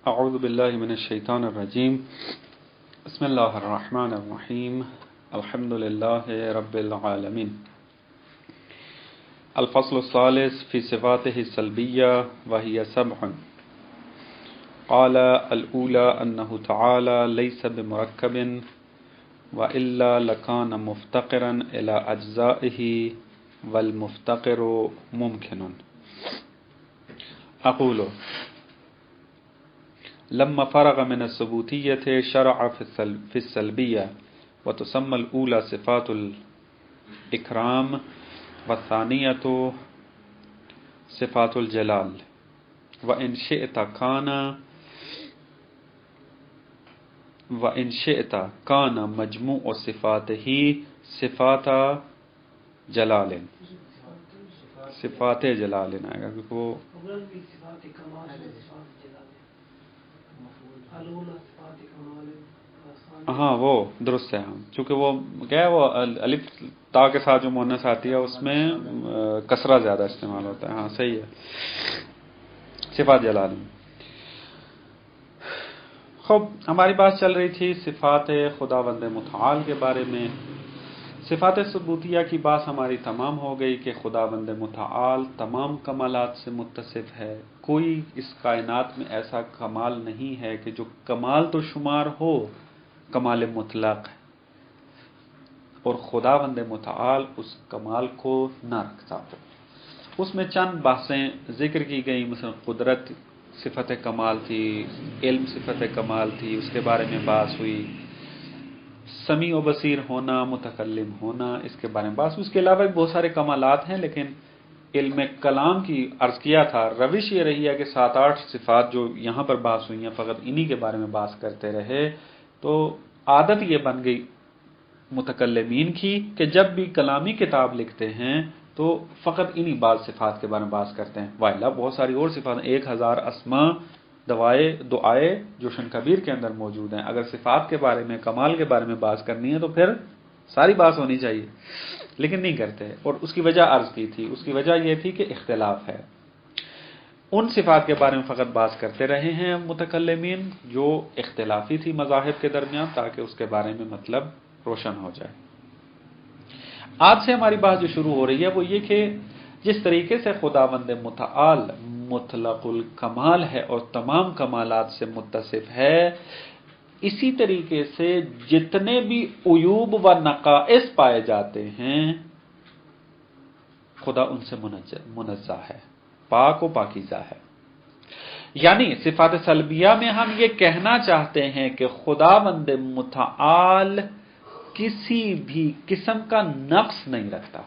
اعوذ باللہ من الشیطان الرجیم بسم اللہ الرحمن الرحیم الحمد للہ رب العالمین الفصل الثالث فی صفاته السلبیہ وهي سبع قال الاولى انه تعالى ليس بمركب والا لكان مفتقرا الى اجزائه والمفتقر ممکن. اقول لما فرغ من الثبوتیة شرع في السلبیة وتسمى الأولى صفات الإكرام والثانية صفات الجلال وإن شئت كان مجموع صفاته صفات جلال صفات جلال آئے گا کیونکہ وہ ہاں وہ درست ہے. چونکہ وہ کیا ہے وہ الف تا کے ساتھ جو مؤنث آتی ہے اس میں کسرہ زیادہ استعمال ہوتا ہے. ہاں صحیح ہے. صفات جلال. خب ہماری بات چل رہی تھی صفات خداوند متعال کے بارے میں. صفات ثبوتیہ کی بات ہماری تمام ہو گئی کہ خداوند متعال تمام کمالات سے متصف ہے. کوئی اس کائنات میں ایسا کمال نہیں ہے کہ جو کمال تو شمار ہو کمال مطلق ہے اور خداوند متعال اس کمال کو نہ رکھتا ہو. اس میں چند بحثیں ذکر کی گئی، مثلا قدرت صفت کمال تھی، علم صفت کمال تھی، اس کے بارے میں بات ہوئی. سمیع و بصیر ہونا، متکلم ہونا، اس کے بارے میں بات. اس کے علاوہ بہت سارے کمالات ہیں، لیکن علم کلام کی عرض کیا تھا روش یہ رہی ہے کہ 7-8 صفات جو یہاں پر بات ہوئی ہیں فقط انہی کے بارے میں بات کرتے رہے. تو عادت یہ بن گئی متکلمین کی کہ جب بھی کلامی کتاب لکھتے ہیں تو فقط انہی بعض صفات کے بارے میں بات کرتے ہیں. والا بہت ساری اور صفات، 1000 اسماء دعائے جوشن کبیر کے اندر موجود ہیں. اگر صفات کے بارے میں، کمال کے بارے میں بات کرنی ہے تو پھر ساری بات ہونی چاہیے، لیکن نہیں کرتے. اور اس کی وجہ عرض کی تھی، اس کی وجہ یہ تھی کہ اختلاف ہے. ان صفات کے بارے میں فقط بات کرتے رہے ہیں متکلمین جو اختلافی تھی مذاہب کے درمیان، تاکہ اس کے بارے میں مطلب روشن ہو جائے. آج سے ہماری بات جو شروع ہو رہی ہے وہ یہ کہ جس طریقے سے خداوند متعال مطلق الکمال ہے اور تمام کمالات سے متصف ہے، اسی طریقے سے جتنے بھی عیوب و نقائص پائے جاتے ہیں خدا ان سے منزہ ہے، پاک و پاکیزہ ہے. یعنی صفات سلبیہ میں ہم یہ کہنا چاہتے ہیں کہ خداوند متعال کسی بھی قسم کا نقص نہیں رکھتا.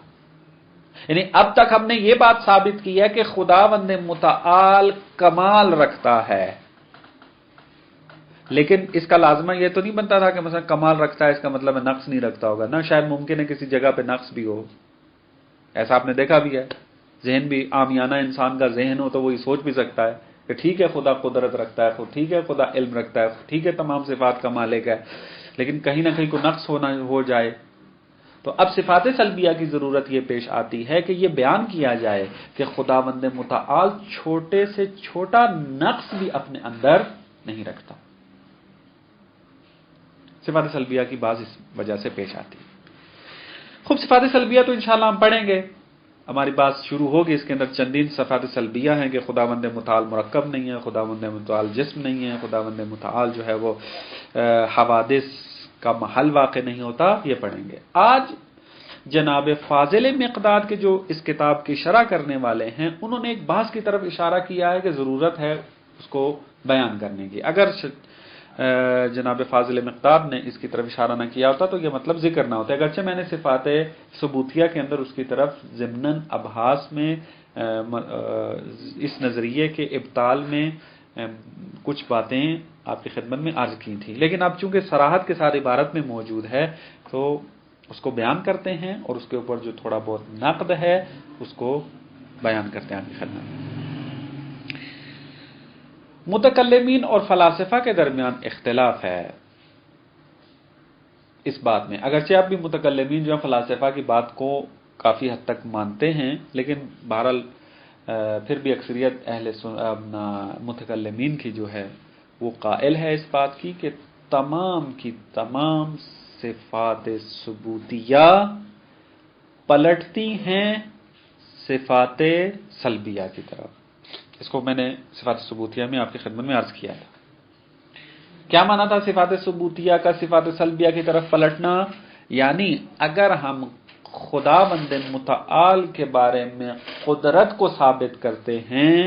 یعنی اب تک ہم نے یہ بات ثابت کی ہے کہ خداوند متعال کمال رکھتا ہے، لیکن اس کا لازمہ یہ تو نہیں بنتا تھا کہ مثلا کمال رکھتا ہے اس کا مطلب ہے نقص نہیں رکھتا ہوگا. نہ شاید ممکن ہے کسی جگہ پہ نقص بھی ہو، ایسا آپ نے دیکھا بھی ہے. ذہن بھی عامیانہ انسان کا ذہن ہو تو وہ یہ سوچ بھی سکتا ہے کہ ٹھیک ہے خدا قدرت رکھتا ہے، ٹھیک ہے خدا علم رکھتا ہے، ٹھیک ہے تمام صفات کا مالک ہے، لیکن کہیں نہ کہیں کوئی نقص ہو جائے. تو اب صفات سلبیہ کی ضرورت یہ پیش آتی ہے کہ یہ بیان کیا جائے کہ خداوند متعال چھوٹے سے چھوٹا نقص بھی اپنے اندر نہیں رکھتا. صفات سلبیہ کی بات اس وجہ سے پیش آتی ہے. خوب صفات سلبیہ تو انشاءاللہ ہم پڑھیں گے، ہماری بات شروع ہوگی. اس کے اندر چندین صفات سلبیہ ہیں کہ خداوند متعال مرکب نہیں ہے، خداوند متعال جسم نہیں ہے، خداوند متعال جو ہے وہ حوادث کا محل واقع نہیں ہوتا. یہ پڑھیں گے. آج جناب فاضل مقداد کے جو اس کتاب کی شرح کرنے والے ہیں انہوں نے ایک بحث کی طرف اشارہ کیا ہے کہ ضرورت ہے اس کو بیان کرنے کی. اگر جناب فاضل مقداد نے اس کی طرف اشارہ نہ کیا ہوتا تو یہ مطلب ذکر نہ ہوتا. اگرچہ میں نے صفات ثبوتیہ کے اندر اس کی طرف ضمناً ابحاث میں اس نظریے کے ابطال میں کچھ باتیں آپ کی خدمت میں عرض کی تھی، لیکن اب چونکہ صراحت کے ساتھ عبارت میں موجود ہے تو اس کو بیان کرتے ہیں اور اس کے اوپر جو تھوڑا بہت نقد ہے اس کو بیان کرتے ہیں آپ کی خدمت میں. متکلمین اور فلاسفہ کے درمیان اختلاف ہے اس بات میں. اگرچہ اب بھی متکلمین جو ہیں فلاسفہ کی بات کو کافی حد تک مانتے ہیں، لیکن بہرحال پھر بھی اکثریت متکلمین کی جو ہے وہ قائل ہے اس بات کی کہ تمام کی تمام صفات ثبوتیہ پلٹتی ہیں صفات سلبیہ کی طرف۔ اس کو میں نے صفات ثبوتیہ میں آپ کی خدمت میں عرض کیا تھا۔ کیا مانا تھا صفات ثبوتیہ کا صفات سلبیہ کی طرف پلٹنا؟ یعنی اگر ہم خداوند متعال کے بارے میں قدرت کو ثابت کرتے ہیں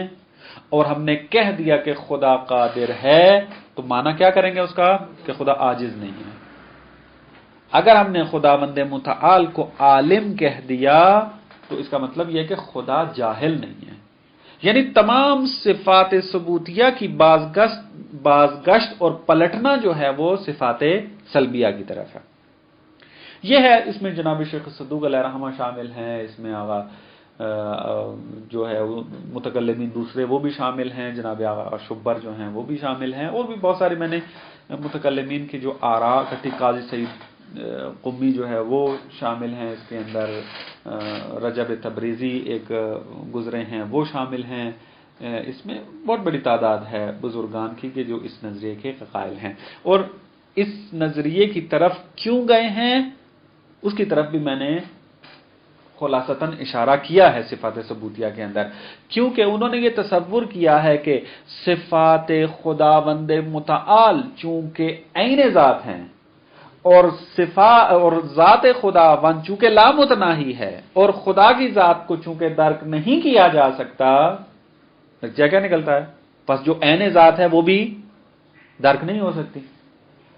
اور ہم نے کہہ دیا کہ خدا قادر ہے، تو مانا کیا کریں گے اس کا؟ کہ خدا عاجز نہیں ہے۔ اگر ہم نے خداوند متعال کو عالم کہہ دیا تو اس کا مطلب یہ ہے کہ خدا جاہل نہیں ہے۔ یعنی تمام صفات ثبوتیہ کی بازگشت اور پلٹنا جو ہے وہ صفات سلبیہ کی طرف ہے۔ یہ ہے، اس میں جناب شیخ صدوق علیہ رحمہ شامل ہیں، اس میں آغا جو ہے متکلمین دوسرے وہ بھی شامل ہیں، جناب آغا شبر جو ہیں وہ بھی شامل ہیں، اور بھی بہت سارے میں نے متکلمین کی جو آراء کٹی، قاضی سعید قمی جو ہے وہ شامل ہیں اس کے اندر، رجب تبریزی ایک گزرے ہیں وہ شامل ہیں، اس میں بہت بڑی تعداد ہے بزرگان کی کہ جو اس نظریے کے قائل ہیں، اور اس نظریے کی طرف کیوں گئے ہیں اس کی طرف بھی میں نے خلاصتاً اشارہ کیا ہے صفات ثبوتیہ کے اندر، کیونکہ انہوں نے یہ تصور کیا ہے کہ صفات خداوند متعال چونکہ عین ذات ہیں اور ذات خداوند چونکہ لامتناہی ہے اور خدا کی ذات کو چونکہ درک نہیں کیا جا سکتا، کیا نکلتا ہے؟ بس جو عین ذات ہے وہ بھی درک نہیں ہو سکتی۔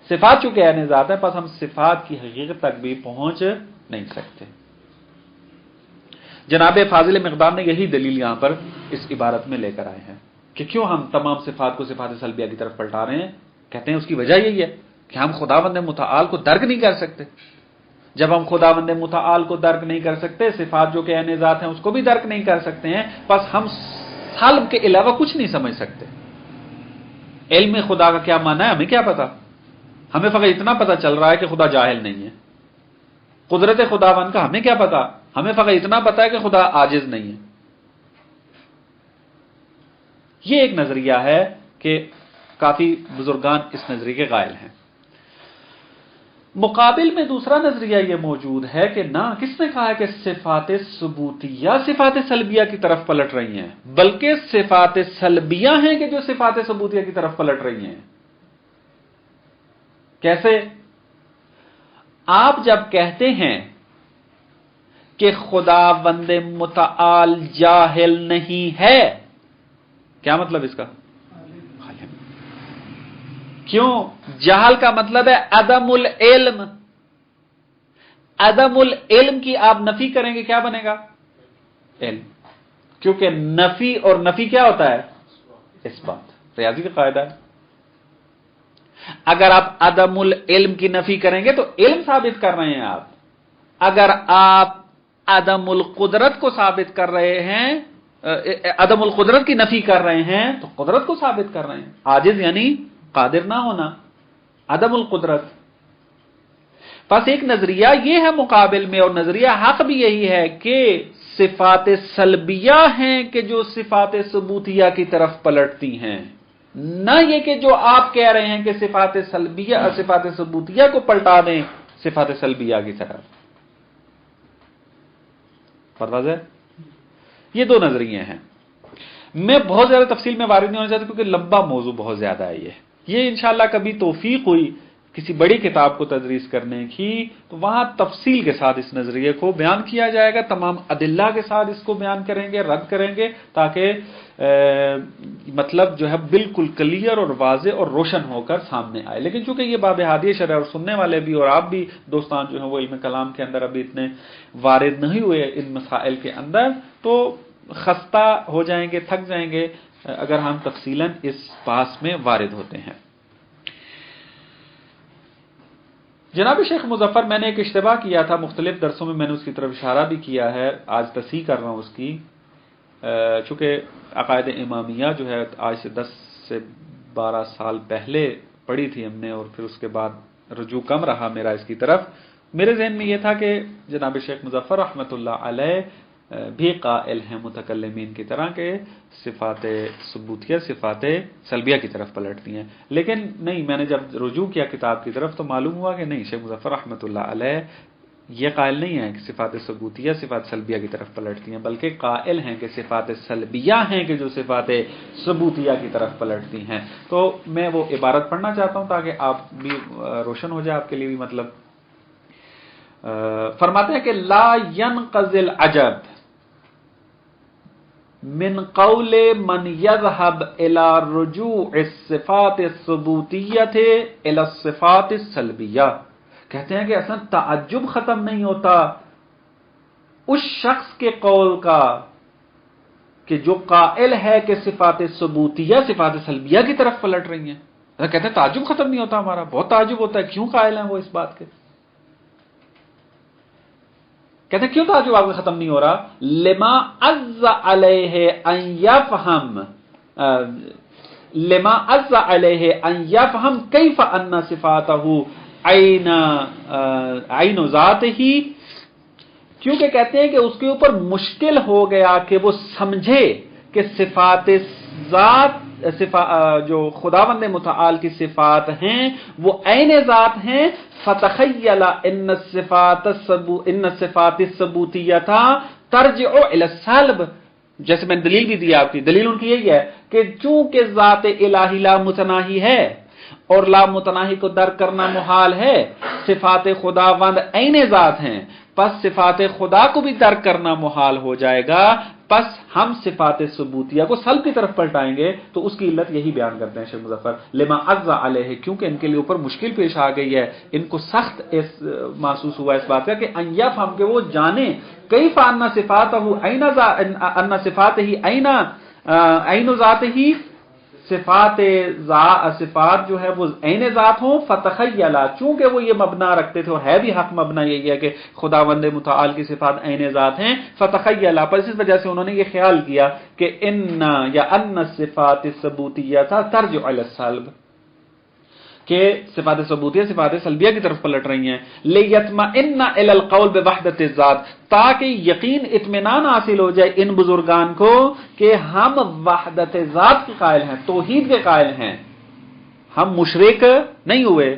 صفات چونکہ عین ذات ہے، بس ہم صفات کی حقیقت تک بھی پہنچ نہیں سکتے۔ جناب فاضل مقدام نے یہی دلیل یہاں پر اس عبارت میں لے کر آئے ہیں کہ کیوں ہم تمام صفات کو صفات سلبیہ کی طرف پلٹا رہے ہیں۔ کہتے ہیں اس کی وجہ یہی ہے کہ ہم خداوند متعال کو درک نہیں کر سکتے۔ جب ہم خداوند متعال کو درک نہیں کر سکتے، صفات جو کہ عین ذات ہیں اس کو بھی درک نہیں کر سکتے ہیں، بس ہم سلب کے علاوہ کچھ نہیں سمجھ سکتے۔ علم خدا کا کیا معنی ہے ہمیں کیا پتا؟ ہمیں فقط اتنا پتا چل رہا ہے کہ خدا جاہل نہیں ہے۔ قدرت خداوند کا ہمیں کیا پتا؟ ہمیں فقط اتنا پتا ہے کہ خدا عاجز نہیں ہے۔ یہ ایک نظریہ ہے کہ کافی بزرگان اس نظریے کے قائل ہیں۔ مقابل میں دوسرا نظریہ یہ موجود ہے کہ نہ، کس نے کہا ہے کہ صفات ثبوتیہ صفات سلبیہ کی طرف پلٹ رہی ہیں، بلکہ صفات سلبیہ ہیں کہ جو صفات ثبوتیہ کی طرف پلٹ رہی ہیں۔ کیسے؟ آپ جب کہتے ہیں کہ خداوند متعال جاہل نہیں ہے، کیا مطلب اس کا؟ کیوں؟ جہل کا مطلب ہے عدم العلم۔ عدم العلم کی آپ نفی کریں گے کیا بنے گا؟ علم، کیونکہ نفی اور نفی کیا ہوتا ہے؟ اس بات ریاضی کا قاعدہ ہے۔ اگر آپ عدم العلم کی نفی کریں گے تو علم ثابت کر رہے ہیں آپ، اگر آپ عدم القدرت کو ثابت کر رہے ہیں، عدم القدرت کی نفی کر رہے ہیں تو قدرت کو ثابت کر رہے ہیں۔ عاجز یعنی قادر نہ ہونا، عدم القدرت۔ بس ایک نظریہ یہ ہے مقابل میں، اور نظریہ حق بھی یہی ہے کہ صفات سلبیہ ہیں کہ جو صفات ثبوتیہ کی طرف پلٹتی ہیں، نہ یہ کہ جو آپ کہہ رہے ہیں کہ صفات سلبیہ صفات ثبوتیہ کو پلٹا دیں صفات سلبیہ کی طرف۔ واضح ہے؟ یہ دو نظریے ہیں۔ میں بہت زیادہ تفصیل میں وارد نہیں ہونا چاہتا کیونکہ لمبا موضوع بہت زیادہ ہے۔ یہ انشاءاللہ کبھی توفیق ہوئی کسی بڑی کتاب کو تدریس کرنے کی تو وہاں تفصیل کے ساتھ اس نظریے کو بیان کیا جائے گا، تمام ادلہ کے ساتھ اس کو بیان کریں گے، رد کریں گے، تاکہ مطلب جو ہے بالکل کلیئر اور واضح اور روشن ہو کر سامنے آئے۔ لیکن چونکہ یہ باب ہادی شرع اور سننے والے بھی اور آپ بھی دوستان جو ہیں وہ علم کلام کے اندر ابھی اتنے وارد نہیں ہوئے ان مسائل کے اندر، تو خستہ ہو جائیں گے، تھک جائیں گے اگر ہم تفصیلاً اس بحث میں وارد ہوتے ہیں۔ جناب شیخ مظفر، میں نے ایک اشتباہ کیا تھا، مختلف درسوں میں میں نے اس کی طرف اشارہ بھی کیا ہے، آج تصحیح کر رہا ہوں اس کی، چونکہ عقائد امامیہ جو ہے آج سے 10 سے 12 سال پہلے پڑھی تھی ہم نے، اور پھر اس کے بعد رجوع کم رہا میرا اس کی طرف۔ میرے ذہن میں یہ تھا کہ جناب شیخ مظفر رحمۃ اللہ علیہ بھی قائل ہیں متکلمین کی طرح کہ صفات ثبوتیہ صفات سلبیہ کی طرف پلٹتی ہیں، لیکن نہیں، میں نے جب رجوع کیا کتاب کی طرف تو معلوم ہوا کہ نہیں، شیخ مظفر رحمۃ اللہ علیہ یہ قائل نہیں ہے کہ صفات ثبوتیہ صفات سلبیہ کی طرف پلٹتی ہیں، بلکہ قائل ہیں کہ صفات سلبیہ ہیں کہ جو صفات ثبوتیہ کی طرف پلٹتی ہیں۔ تو میں وہ عبارت پڑھنا چاہتا ہوں تاکہ آپ بھی روشن ہو جائے، آپ کے لیے بھی مطلب۔ فرماتے ہیں کہ لا ينقضي العجب من قول من يذهب الى رجوع الصفات الثبوتیہ الى الصفات السلبیہ، کہتے ہیں کہ اصلا تعجب ختم نہیں ہوتا اس شخص کے قول کا کہ جو قائل ہے کہ صفات ثبوتیہ صفات سلبیہ کی طرف پلٹ رہی ہیں۔ کہتے ہیں تعجب ختم نہیں ہوتا ہمارا، بہت تعجب ہوتا ہے، کیوں قائل ہیں وہ اس بات کے؟ کہتے ہیں کیوں تعجب آپ کا ختم نہیں ہو رہا؟ لما عز علیہ ان یفہم لما عز علیہ ان یفہم کیف ان صفاتہ عین ذات ہی، کیونکہ کہتے ہیں کہ اس کے اوپر مشکل ہو گیا کہ وہ سمجھے کہ صفات ذات جو خداوند متعال کی صفات ہیں وہ عین ذات ہیں، فتخیل ان الصفات الثبوتیہ ترجع الی السلب، جیسے میں نے دلیل بھی دی آپ کی، دلیل ان کی یہی ہے کہ چونکہ ذات الہی لا متناہی ہے اور لا متناہی کو درک کرنا محال ہے، صفات خداوند عین ذات ہیں، پس صفات خدا کو بھی درک کرنا محال ہو جائے گا، پس ہم صفات ثبوتیہ کو سلب کی طرف پلٹائیں گے۔ تو اس کی علت یہی بیان کرتے ہیں شیخ مظفر، لما عز علیہ، کیونکہ ان کے لیے اوپر مشکل پیش آ گئی ہے، ان کو سخت محسوس ہوا اس بات کا کہ ان یفہم کہ وہ جانے کیف ان صفاتہ ان صفاتہ عین ذات ہی، صفات جو ہے وہ عین ذات ہوں، فتخیلا، چونکہ وہ یہ مبنا رکھتے تھے اور ہے بھی حق مبنا یہی ہے کہ خداوند متعال کی صفات عین ذات ہیں، فتخیلا، پر اس وجہ سے انہوں نے یہ خیال کیا کہ ان الصفات الثبوتیہ ترجع الی السلب، کہ صفات ثبوتیہ صفات سلبیہ کی طرف پلٹ رہی ہیں، لیطمئن الی القول بوحدۃ الذات، تاکہ یقین اطمینان حاصل ہو جائے ان بزرگان کو کہ ہم وحدت ذات کے قائل ہیں، توحید کے قائل ہیں، ہم مشرک نہیں ہوئے،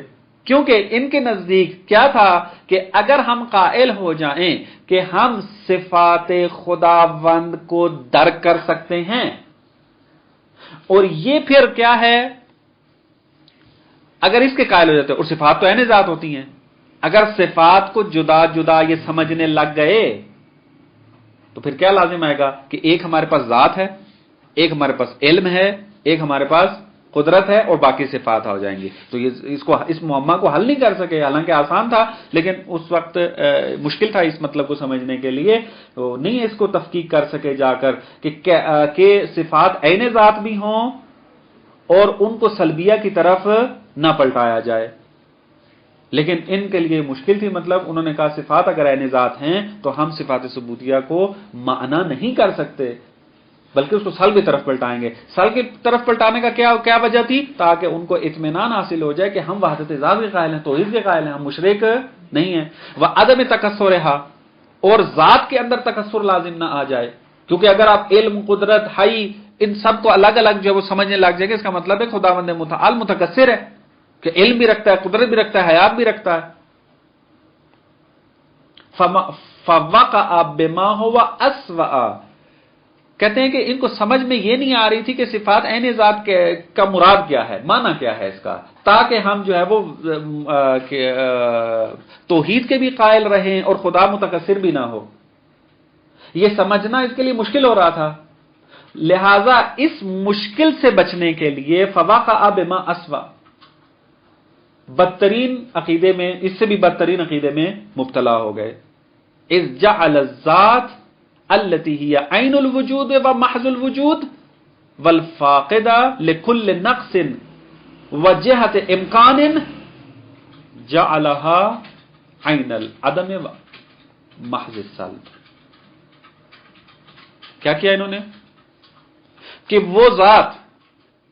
کیونکہ ان کے نزدیک کیا تھا کہ اگر ہم قائل ہو جائیں کہ ہم صفات خداوند کو درک کر سکتے ہیں، اور یہ پھر کیا ہے، اگر اس کے قائل ہو جاتے اور صفات تو عین ذات ہوتی ہیں، اگر صفات کو جدا جدا یہ سمجھنے لگ گئے تو پھر کیا لازم آئے گا کہ ایک ہمارے پاس ذات ہے، ایک ہمارے پاس علم ہے، ایک ہمارے پاس قدرت ہے، اور باقی صفات ہو جائیں گی۔ تو یہ اس معمہ کو حل نہیں کر سکے، حالانکہ آسان تھا لیکن اس وقت مشکل تھا اس مطلب کو سمجھنے کے لیے، تو نہیں اس کو تفکیک کر سکے جا کر کہ صفات عین ذات بھی ہوں اور ان کو سلبیہ کی طرف نہ پلٹایا جائے، لیکن ان کے لیے مشکل تھی، مطلب انہوں نے کہا صفات اگر عین ذات ہیں تو ہم صفات ثبوتیہ کو معنی نہیں کر سکتے بلکہ اس کو سلب کی طرف پلٹائیں گے۔ سلب کی طرف پلٹانے کا کیا وجہ تھی؟ تاکہ ان کو اطمینان حاصل ہو جائے کہ ہم وحدت ذات کے قائل ہیں، توحید کے قائل ہیں، ہم مشرک نہیں ہیں، وعدم تکثرھا، اور ذات کے اندر تکثر لازم نہ آ جائے، کیونکہ اگر آپ علم، قدرت، حی ان سب کو الگ الگ جو وہ سمجھنے لگ جائے گا، اس کا مطلب ہے خداوند متعال متکثر ہے کہ علم بھی رکھتا ہے، قدرت بھی رکھتا ہے، حیات بھی رکھتا ہے۔ فوقع بما هو اسوأ، کہتے ہیں کہ ان کو سمجھ میں یہ نہیں آ رہی تھی کہ صفات عین ذات کا مراد کیا ہے، معنی کیا ہے اس کا، تاکہ ہم جو ہے وہ توحید کے بھی قائل رہیں اور خدا متکثر بھی نہ ہو، یہ سمجھنا اس کے لیے مشکل ہو رہا تھا۔ لہذا اس مشکل سے بچنے کے لیے فوقع بما اسوأ، بدترین عقیدے میں، اس سے بھی بدترین عقیدے میں مبتلا ہو گئے۔ اذ جعل الذات التي هي عين الوجود ومحض الوجود والفاقدة لكل نقص وجهة امكان جعلها عين العدم ومحض السلب۔ کیا کیا انہوں نے کہ وہ ذات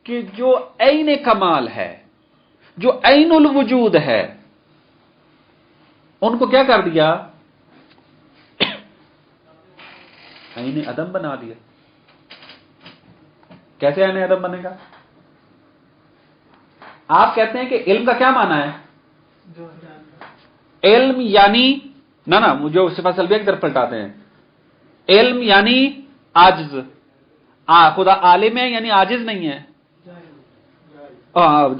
کہ جو عین کمال ہے، جو عین الوجود ہے، ان کو کیا کر دیا؟ عین عدم بنا دیا. کیسے عین عدم بنے گا؟ آپ کہتے ہیں کہ علم کا کیا معنی ہے؟ علم یعنی نہ جو صفات سلبیہ کی طرف پلٹاتے ہیں، علم یعنی عاجز. خدا عالم ہے یعنی عاجز نہیں ہے،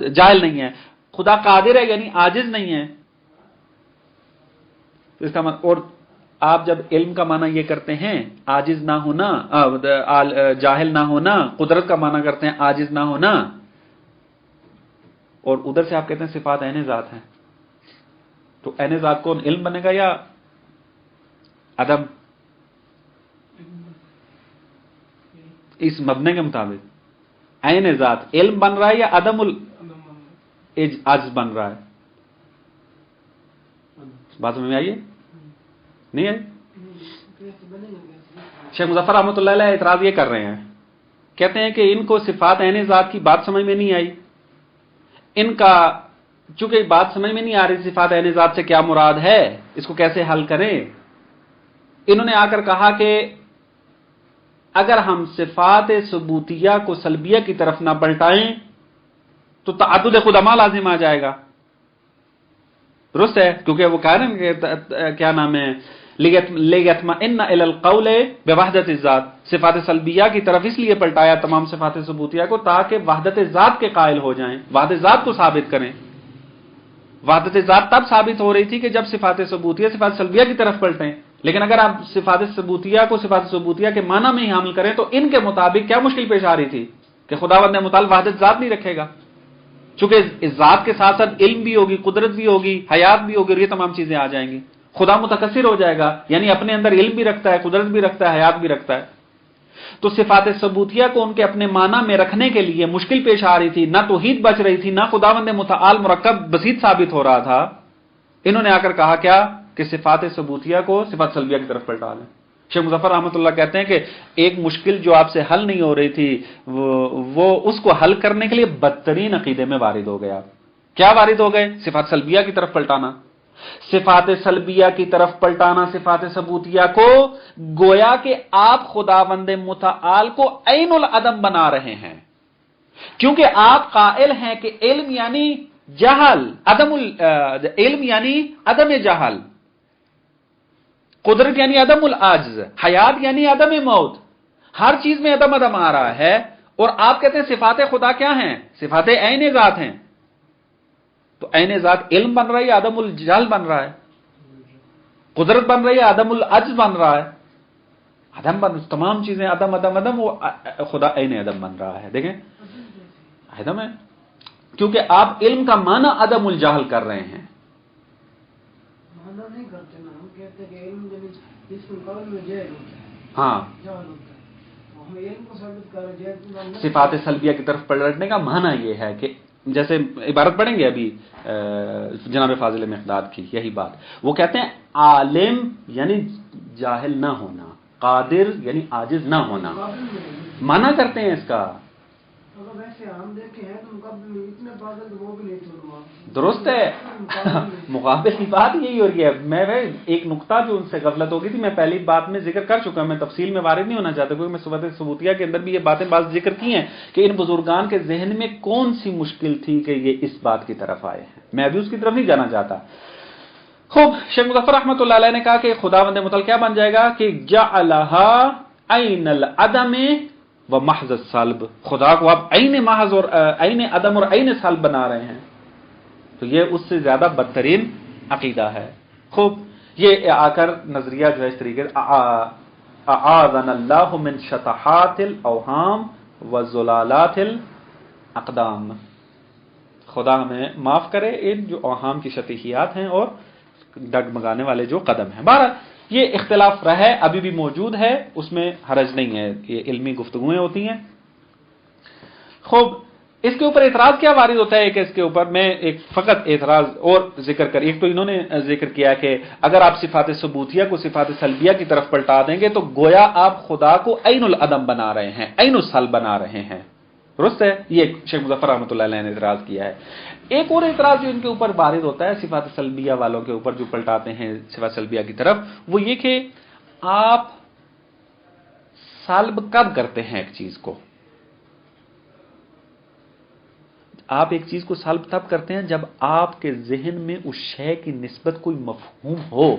جاہل نہیں ہے. خدا قادر ہے یعنی عاجز نہیں ہے. اس کا اور آپ جب علم کا معنی یہ کرتے ہیں عاجز نہ ہونا، جاہل نہ ہونا، قدرت کا معنی کرتے ہیں عاجز نہ ہونا، اور ادھر سے آپ کہتے ہیں صفات عین ذات ہیں، تو عین ذات کون علم بنے گا یا عدم؟ اس مبنے کے مطابق عین ذات علم بن رہا ہے یا عدم العجز بن رہا ہے؟ بات سمجھ میں آئیے؟ نہیں ہے؟ شیخ مظفر رحمۃ اللہ علیہ اعتراض یہ کر رہے ہیں، کہتے ہیں کہ ان کو صفات عین ذات کی بات سمجھ میں نہیں آئی. ان کا چونکہ بات سمجھ میں نہیں آ رہی صفات عین ذات سے کیا مراد ہے، اس کو کیسے حل کریں. انہوں نے آ کر کہا کہ اگر ہم صفات ثبوتیہ کو سلبیہ کی طرف نہ پلٹائیں تو تعدد قدماء لازم آ جائے گا. درست ہے، کیونکہ وہ کہہ رہے ہیں کہ کیا نام ہے لِيَطْمَئِنَّ إِلَى الْقَوْلِ بِوَحْدَةِ الذَّاتِ، صفات سلبیہ کی طرف اس لیے پلٹایا تمام صفات ثبوتیہ کو تاکہ وحدت ذات کے قائل ہو جائیں، وحدت ذات کو ثابت کریں. وحدت ذات تب ثابت ہو رہی تھی کہ جب صفات ثبوتیہ صفات سلبیہ کی طرف پلٹیں، لیکن اگر آپ صفات ثبوتیہ کو صفات ثبوتیہ کے معنی میں ہی حامل کریں تو ان کے مطابق کیا مشکل پیش آ رہی تھی کہ خداوند متعال وحدت ذات نہیں رکھے گا، چونکہ اس ذات کے ساتھ ساتھ علم بھی ہوگی، قدرت بھی ہوگی، حیات بھی ہوگی، اور یہ تمام چیزیں آ جائیں گی. خدا متکثر ہو جائے گا، یعنی اپنے اندر علم بھی رکھتا ہے، قدرت بھی رکھتا ہے، حیات بھی رکھتا ہے. تو صفات ثبوتیہ کو ان کے اپنے معنی میں رکھنے کے لیے مشکل پیش آ رہی تھی، نہ توحید بچ رہی تھی، نہ خداوند متعال مرکب بسیط ثابت ہو رہا تھا. انہوں نے آ کر کہا کیا کہ صفات ثبوتیہ کو صفات سلبیہ کی طرف پلٹا لیں. شیخ مظفر رحمۃ اللہ کہتے ہیں کہ ایک مشکل جو آپ سے حل نہیں ہو رہی تھی وہ اس کو حل کرنے کے لیے بدترین عقیدے میں وارد ہو گیا. کیا وارد ہو گئے؟ صفات سلبیہ کی طرف پلٹانا. صفات سلبیہ کی طرف پلٹانا صفات ثبوتیہ کو، گویا کہ آپ خداوند متعال کو عین العدم بنا رہے ہیں، کیونکہ آپ قائل ہیں کہ علم یعنی جہل، علم یعنی عدم جہل، قدرت یعنی عدم العجز، حیات یعنی عدم موت. ہر چیز میں عدم عدم آ رہا ہے، اور آپ کہتے ہیں صفات خدا کیا ہیں؟ صفات عین ذات ہیں. تو عین ذات علم بن رہا ہے یا عدم الجہل بن رہا ہے؟ قدرت بن رہی ہے یا عدم العجز بن رہا ہے؟ عدم بن، تمام چیزیں عدم عدم عدم، وہ خدا عین عدم بن رہا ہے. دیکھیں عدم ہے، کیونکہ آپ علم کا معنی عدم الجہل کر رہے ہیں. ہاں، صفات سلبیہ کی طرف پلٹنے کا معنی یہ ہے کہ جیسے عبارت پڑھیں گے ابھی جناب فاضل مقداد کی، یہی بات وہ کہتے ہیں عالم یعنی جاہل نہ ہونا، قادر یعنی عاجز نہ ہونا، معنی کرتے ہیں اس کا. درست ہے، مقابل کی بات یہی ہو رہی ہے. میں ایک نقطہ جو ان سے غفلت ہو گئی تھی میں پہلی بات میں ذکر کر چکا، میں تفصیل میں وارد نہیں ہونا چاہتا کیونکہ میں صفات ثبوتیہ کے اندر بھی یہ باتیں بعض ذکر کی ہیں کہ ان بزرگان کے ذہن میں کون سی مشکل تھی کہ یہ اس بات کی طرف آئے ہیں. میں ابھی اس کی طرف نہیں جانا چاہتا. خوب، شیخ مظفر رحمۃ اللہ علیہ نے کہا کہ خداوند متعال کیا بن جائے گا کہ جعلها عین العدم و محض السلب، خدا کو آپ عین محض اور عین عدم اور عین سلب بنا رہے ہیں. تو یہ اس سے زیادہ بدترین عقیدہ ہے. خوب، یہ آ کر نظریہ جو ہے اس طریقے سے اعاذنا اللہ من شطحات الاوہام وزلالات الاقدام، خدا ہمیں معاف کرے ان جو اوہام کی شطحیات ہیں اور ڈگمگانے والے جو قدم ہیں. بہرحال یہ اختلاف رہے، ابھی بھی موجود ہے، اس میں حرج نہیں ہے، یہ علمی گفتگویں ہوتی ہیں. خوب، اس کے اوپر اعتراض کیا وارد ہوتا ہے کہ اس کے اوپر میں ایک فقط اعتراض اور ذکر کر، ایک تو انہوں نے ذکر کیا کہ اگر آپ صفات ثبوتیہ کو صفات سلبیہ کی طرف پلٹا دیں گے تو گویا آپ خدا کو عین العدم بنا رہے ہیں، عین السلب بنا رہے ہیں. درست ہے، یہ شیخ مظفر رحمۃ اللہ علیہ نے اعتراض کیا ہے. ایک اور اعتراض جو ان کے اوپر وارد ہوتا ہے صفات سلبیہ والوں کے اوپر جو پلٹاتے ہیں صفات سلبیہ کی طرف، وہ یہ کہ آپ سالب کب کرتے ہیں ایک چیز کو؟ آپ ایک چیز کو سالب تب کرتے ہیں جب آپ کے ذہن میں اس شے کی نسبت کوئی مفہوم ہو،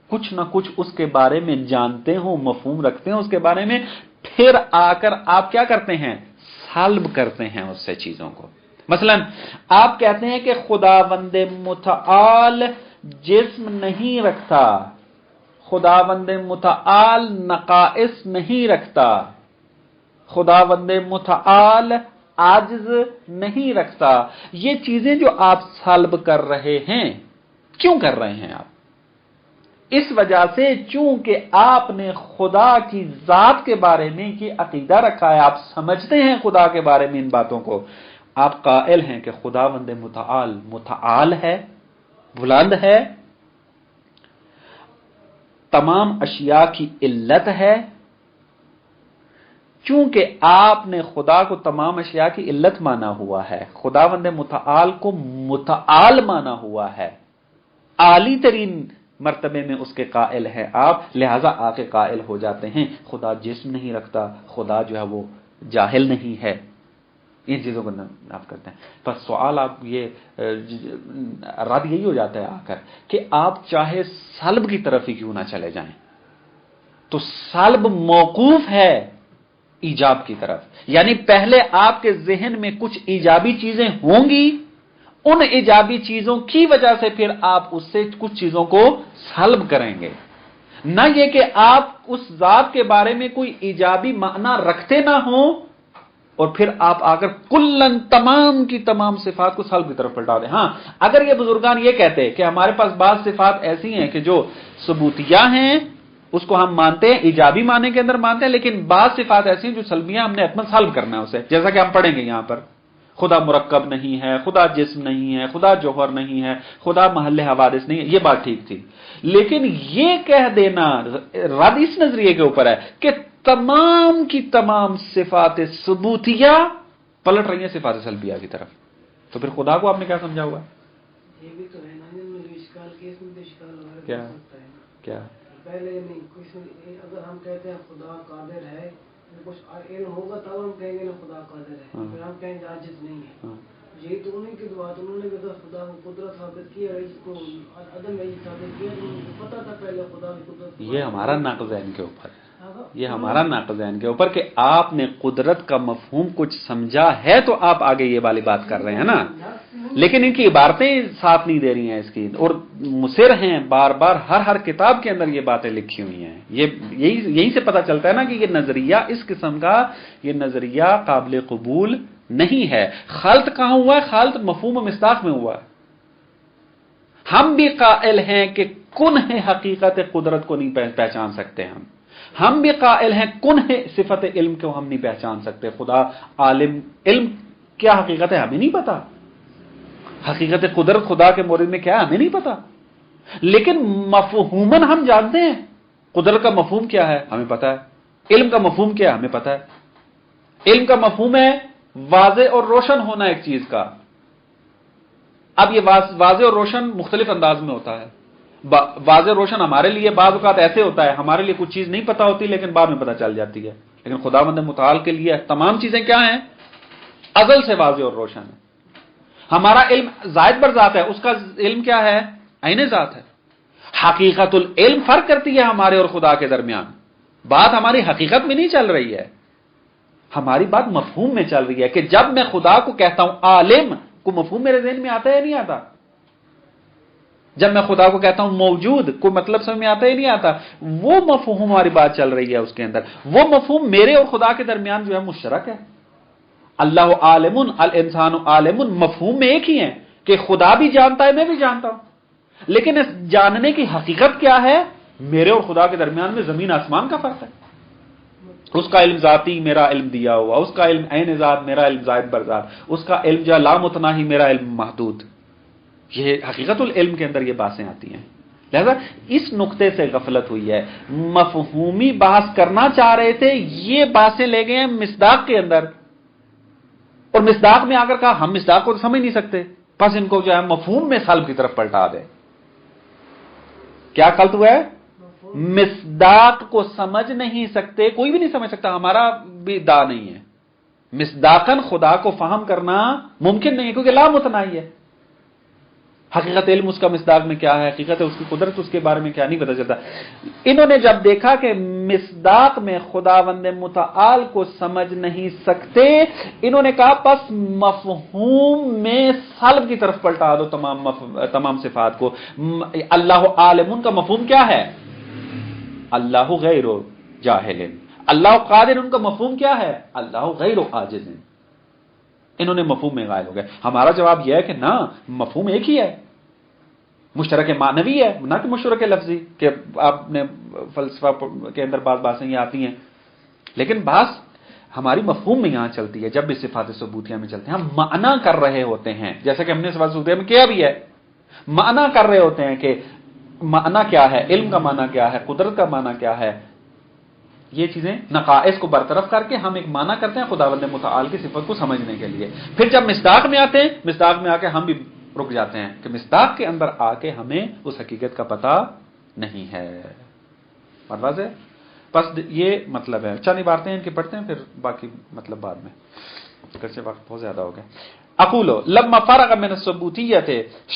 کچھ نہ کچھ اس کے بارے میں جانتے ہو، مفہوم رکھتے ہیں اس کے بارے میں، پھر آ کر آپ کیا کرتے ہیں؟ سالب کرتے ہیں اس سے چیزوں کو۔ مثلا آپ کہتے ہیں کہ خداوند متعال جسم نہیں رکھتا، خداوند متعال نقائص نہیں رکھتا، خداوند متعال عاجز نہیں رکھتا۔ یہ چیزیں جو آپ سالب کر رہے ہیں، کیوں کر رہے ہیں آپ؟ اس وجہ سے چونکہ آپ نے خدا کی ذات کے بارے میں یہ عقیدہ رکھا ہے، آپ سمجھتے ہیں خدا کے بارے میں ان باتوں کو، آپ قائل ہیں کہ خداوند متعال متعال ہے، بلند ہے، تمام اشیاء کی علت ہے۔ چونکہ آپ نے خدا کو تمام اشیاء کی علت مانا ہوا ہے، خداوند متعال کو متعال مانا ہوا ہے، عالی ترین مرتبے میں اس کے قائل ہیں آپ، لہذا آ کے قائل ہو جاتے ہیں خدا جسم نہیں رکھتا، خدا جو ہے وہ جاہل نہیں ہے، ان چیزوں کو آپ کرتے ہیں۔ بس سوال آپ یہ رد یہی ہو جاتا ہے آ کر کہ آپ چاہے سلب کی طرف ہی کیوں نہ چلے جائیں، تو سلب موقوف ہے ایجاب کی طرف، یعنی پہلے آپ کے ذہن میں کچھ ایجابی چیزیں ہوں گی، ان ایجابی چیزوں کی وجہ سے پھر آپ اس سے کچھ چیزوں کو سلب کریں گے، نہ یہ کہ آپ اس ذات کے بارے میں کوئی ایجابی معنی رکھتے نہ ہوں اور پھر آپ آ کر کلن تمام کی تمام صفات کو سلب کی طرف پلٹا دیں۔ ہاں، اگر یہ بزرگان یہ کہتے کہ ہمارے پاس بعض صفات ایسی ہیں کہ جو ثبوتیہ ہیں، اس کو ہم مانتے ہیں، ایجابی معنی کے اندر مانتے ہیں، لیکن بعض صفات ایسی ہیں جو سلبیاں، ہم نے حتمن سلب کرنا ہے اسے، جیسا کہ ہم پڑھیں گے یہاں پر، خدا مرکب نہیں ہے، خدا جسم نہیں ہے، خدا جوہر نہیں ہے، خدا محل حوادث نہیں ہے، یہ بات ٹھیک تھی، لیکن یہ کہہ دینا رد اس نظریے کے اوپر ہے کہ تمام کی تمام صفات ثبوتیہ پلٹ رہی ہیں صفات سلبیہ کی طرف، تو پھر خدا کو آپ نے کیا سمجھا ہوا؟ یہ بھی تو ہے نا، اشکال کیس میں اشکال کیا سکتا ہے کیا پہلے نہیں اگر ہم کہتے ہیں خدا قادر ہے، کچھ علم ہوگا تب ہم کہیں گے نا خدا قادر ہے، پھر ہم کہیں گے عاجز نہیں ہے، یہی تو انہیں کی دعا، انہوں نے خدا کو قدرت ثابت کی ہے، اس کو عدم ہے ثابت کیا، پتا تھا پہلے خدا کی قدرت۔ یہ ہمارا ناقض ہے ان کے اوپر، یہ ہمارا ناقض ہے ان کے اوپر کہ آپ نے قدرت کا مفہوم کچھ سمجھا ہے تو آپ آگے یہ والی بات کر رہے ہیں نا، لیکن ان کی عبارتیں ساتھ نہیں دے رہی ہیں اس کی، اور مصر ہیں بار بار ہر کتاب کے اندر یہ باتیں لکھی ہوئی ہیں، یہی سے پتہ چلتا ہے نا کہ یہ نظریہ اس قسم کا، یہ نظریہ قابل قبول نہیں ہے۔ خلط کہاں ہوا ہے؟ خلط مفہوم و مصداق میں ہوا ہے۔ ہم بھی قائل ہیں کہ کنہ حقیقت قدرت کو نہیں پہچان سکتے، ہم بھی قائل ہیں کنہ صفت علم کو ہم نہیں پہچان سکتے، خدا عالم، علم کیا حقیقت ہے ہمیں نہیں پتا، حقیقت قدرت خدا کے مورد میں کیا ہے ہمیں نہیں پتا، لیکن مفہوماً ہم جانتے ہیں قدرت کا مفہوم کیا ہے ہمیں پتا ہے، علم کا مفہوم کیا ہے ہمیں پتا ہے۔ علم کا مفہوم ہے واضح اور روشن ہونا ایک چیز کا، اب یہ واضح اور روشن مختلف انداز میں ہوتا ہے، واضح روشن ہمارے لیے بعض اوقات ایسے ہوتا ہے، ہمارے لیے کچھ چیز نہیں پتا ہوتی لیکن بعد میں پتا چل جاتی ہے، لیکن خداوند متعال کے لیے تمام چیزیں کیا ہیں؟ ازل سے واضح اور روشن ہے۔ ہمارا علم زائد بر ذات ہے، اس کا علم کیا ہے؟ عین ذات ہے۔ حقیقت العلم فرق کرتی ہے ہمارے اور خدا کے درمیان، بات ہماری حقیقت میں نہیں چل رہی ہے، ہماری بات مفہوم میں چل رہی ہے کہ جب میں خدا کو کہتا ہوں عالم، کو مفہوم میرے ذہن میں آتا ہے یا نہیں آتا؟ جب میں خدا کو کہتا ہوں موجود، کوئی مطلب سمجھ میں آتا ہے یا نہیں آتا؟ وہ مفہوم ہماری بات چل رہی ہے اس کے اندر، وہ مفہوم میرے اور خدا کے درمیان جو ہے مشترک ہے۔ اللہ عالم الانسان عالم، مفہوم میں ایک ہی ہے کہ خدا بھی جانتا ہے، میں بھی جانتا ہوں، لیکن اس جاننے کی حقیقت کیا ہے؟ میرے اور خدا کے درمیان میں زمین آسمان کا فرق ہے، اس کا علم ذاتی، میرا علم دیا ہوا، اس کا علم عین ذات، میرا علم زائد بر ذات، اس کا علم جو لا متناہی، میرا علم محدود، یہ حقیقت العلم کے اندر یہ باتیں آتی ہیں۔ لہذا اس نقطے سے غفلت ہوئی ہے، مفہومی بحث کرنا چاہ رہے تھے، یہ باتیں لے گئے ہیں مصداق کے اندر، اور مصداق میں آ کر کہا ہم مصداق کو تو سمجھ نہیں سکتے، بس ان کو جو ہے مفہوم میں سلب کی طرف پلٹا دے۔ کیا غلط ہوا ہے؟ مصداق کو سمجھ نہیں سکتے، کوئی بھی نہیں سمجھ سکتا، ہمارا بھی دا نہیں ہے، مصداقاً خدا کو فہم کرنا ممکن نہیں ہے کیونکہ لا متناہی ہے۔ حقیقت علم اس کا مصداق میں کیا ہے، حقیقت اس کی قدرت اس کے بارے میں کیا، نہیں پتہ چلتا۔ انہوں نے جب دیکھا کہ مصداق میں خداوند متعال کو سمجھ نہیں سکتے، انہوں نے کہا پس مفہوم میں سلب کی طرف پلٹا دو تمام صفات کو۔ اللہ عالم کا مفہوم کیا ہے؟ اللہ غیر جاہل۔ اللہ قادر ان کا مفہوم کیا ہے؟ اللہ غیر عاجز۔ انہوں نے مفہوم میں غائب ہو گئے۔ ہمارا جواب یہ ہے کہ نہ، مفہوم ایک ہی ہے، مشترک معنوی ہے، نہ کہ مشترک لفظی، کہ آپ نے فلسفہ کے اندر بعض باتیں یہ آتی ہیں، لیکن بعض ہماری مفہوم میں یہاں چلتی ہے۔ جب بھی صفات ثبوتیہ میں چلتے ہیں ہم معنی کر رہے ہوتے ہیں، جیسا کہ ہم نے صفات ثبوتیہ میں کیا بھی ہے، معنی کر رہے ہوتے ہیں کہ معنی کیا ہے، علم کا معنی کیا ہے، قدرت کا معنی کیا ہے۔ یہ چیزیں نقائص کو برطرف کر کے ہم ایک معنی کرتے ہیں خداوند متعال کی صفت کو سمجھنے کے لیے۔ پھر جب مصداق میں آتے ہیں، مصداق میں آ کے ہم بھی رک جاتے ہیں کہ مصداق کے اندر آ کے ہمیں اس حقیقت کا پتہ نہیں ہے۔ واضح ہے؟ بس یہ مطلب ہے۔ چند عبارتیں ان کی پڑھتے ہیں، پھر باقی مطلب بعد میں، اگرچہ وقت بہت زیادہ ہو گیا۔ اقولو لما فرغ من الثبوتیۃ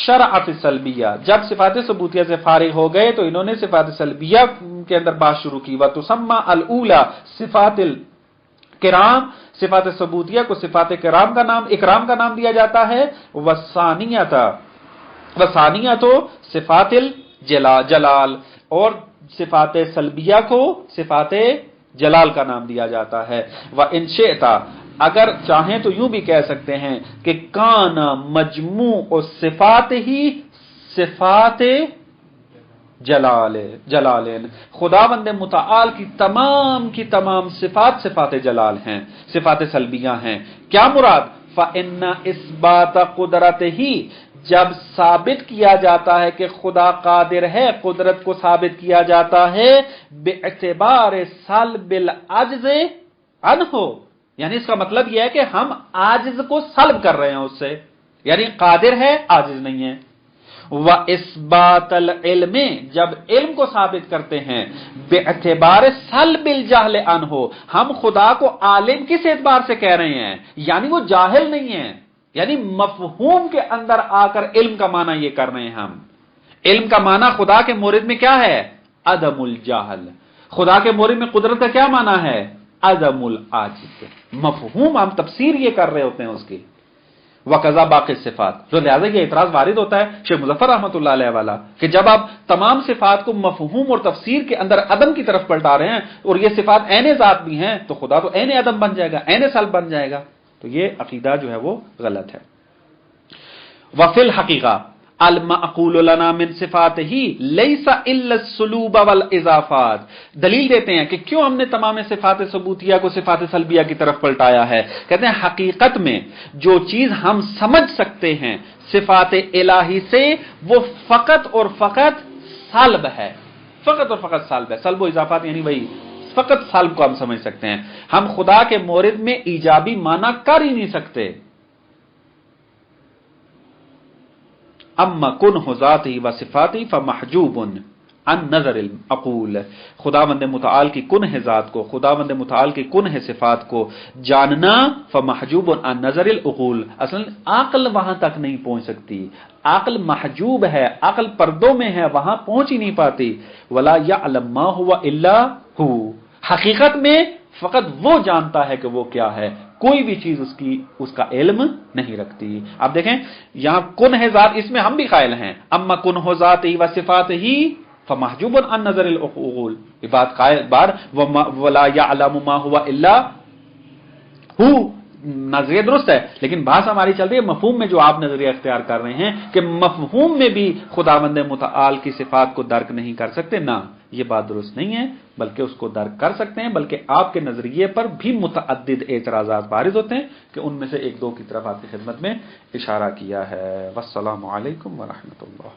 شرع فی السلبیہ، جب صفات ثبوتیہ سے فارغ ہو گئے تو انہوں نے صفات سلبیہ کے اندر بات شروع کی۔ وتسمى الاولى صفات الکرام، صفات ثبوتیہ کو صفات اکرام کا نام دیا جاتا ہے۔ وثانیۃ صفات الجلال، اور صفات سلبیہ کو صفات جلال کا نام دیا جاتا ہے۔ وان شئت، اگر چاہیں تو یوں بھی کہہ سکتے ہیں کہ کان مجموع الصفات ہی صفات جلالین، خداوند متعال کی تمام صفات صفات جلال ہیں، صفات سلبیہ ہیں۔ کیا مراد؟ فإن اثبات قدرت ہی، جب ثابت کیا جاتا ہے کہ خدا قادر ہے، قدرت کو ثابت کیا جاتا ہے باعتبار سلب العجز عنہ، یعنی اس کا مطلب یہ ہے کہ ہم عاجز کو سلب کر رہے ہیں اس سے، یعنی قادر ہے عاجز نہیں ہے۔ وَإِثْبَاتَ الْعِلْمِ، جب علم کو ثابت کرتے ہیں باعتبار سلب الجہل عنہ، ہم خدا کو عالم کس اعتبار سے کہہ رہے ہیں؟ یعنی وہ جاہل نہیں ہے، یعنی مفہوم کے اندر آ کر علم کا معنی یہ کر رہے ہیں ہم۔ علم کا معنی خدا کے مورد میں کیا ہے؟ عدم الجہل۔ خدا کے مورد میں قدرت کا کیا معنی ہے؟ عدم العاجز۔ مفہوم ہم تفسیر یہ کر رہے ہوتے ہیں اس کی۔ وقضا باقی صفات، جو لہذا یہ اعتراض وارد ہوتا ہے شیخ مظفر رحمۃ اللہ علیہ والا، کہ جب آپ تمام صفات کو مفہوم اور تفسیر کے اندر عدم کی طرف پلٹا رہے ہیں، اور یہ صفات عین ذات بھی ہیں، تو خدا تو عین عدم بن جائے گا، عین سلب بن جائے گا، تو یہ عقیدہ جو ہے وہ غلط ہے۔ وفی الحقیقہ المعقول لنا من صفاتہ لیس الا السلوب والاضافات، دلیل دیتے ہیں کہ کیوں ہم نے تمام صفات ثبوتیہ کو صفات سلبیہ کی طرف پلٹایا ہے۔ کہتے ہیں حقیقت میں جو چیز ہم سمجھ سکتے ہیں صفات الہی سے، وہ فقط اور فقط سلب ہے، فقط اور فقط سلب ہے۔ سلب و اضافات یعنی وہی فقط سلب کو ہم سمجھ سکتے ہیں، ہم خدا کے مورد میں ایجابی معنی کر ہی نہیں سکتے۔ اما کنہ ذاتہ و صفاتہ فمحجوب عن نظر العقول، خداوند متعال کی کنہ ذات کو، خداوند متعال کی کنہ صفات کو جاننا فمحجوب عن نظر العقول، اصلا عقل وہاں تک نہیں پہنچ سکتی، عقل محجوب ہے، عقل پردوں میں ہے، وہاں پہنچ ہی نہیں پاتی۔ ولا یعلم ما هو الا هو، حقیقت میں فقط وہ جانتا ہے کہ وہ کیا ہے، کوئی بھی چیز اس کا علم نہیں رکھتی۔ آپ دیکھیں یہاں کنہ ذات، اس میں ہم بھی قائل ہیں، اما کنہ ذاتہ و صفاتہ فمحجوب عن نظر العقول، یہ بات قائل بار، ولا یعلم ما هو الا هو، نظریہ درست ہے، لیکن بحث ہماری چل رہی ہے مفہوم میں، جو آپ نظریہ اختیار کر رہے ہیں کہ مفہوم میں بھی خداوند متعال کی صفات کو درک نہیں کر سکتے، نہ یہ بات درست نہیں ہے، بلکہ اس کو درک کر سکتے ہیں، بلکہ آپ کے نظریے پر بھی متعدد اعتراضات وارد ہوتے ہیں کہ ان میں سے ایک دو کی طرف آپ کی خدمت میں اشارہ کیا ہے۔ والسلام علیکم ورحمۃ اللہ۔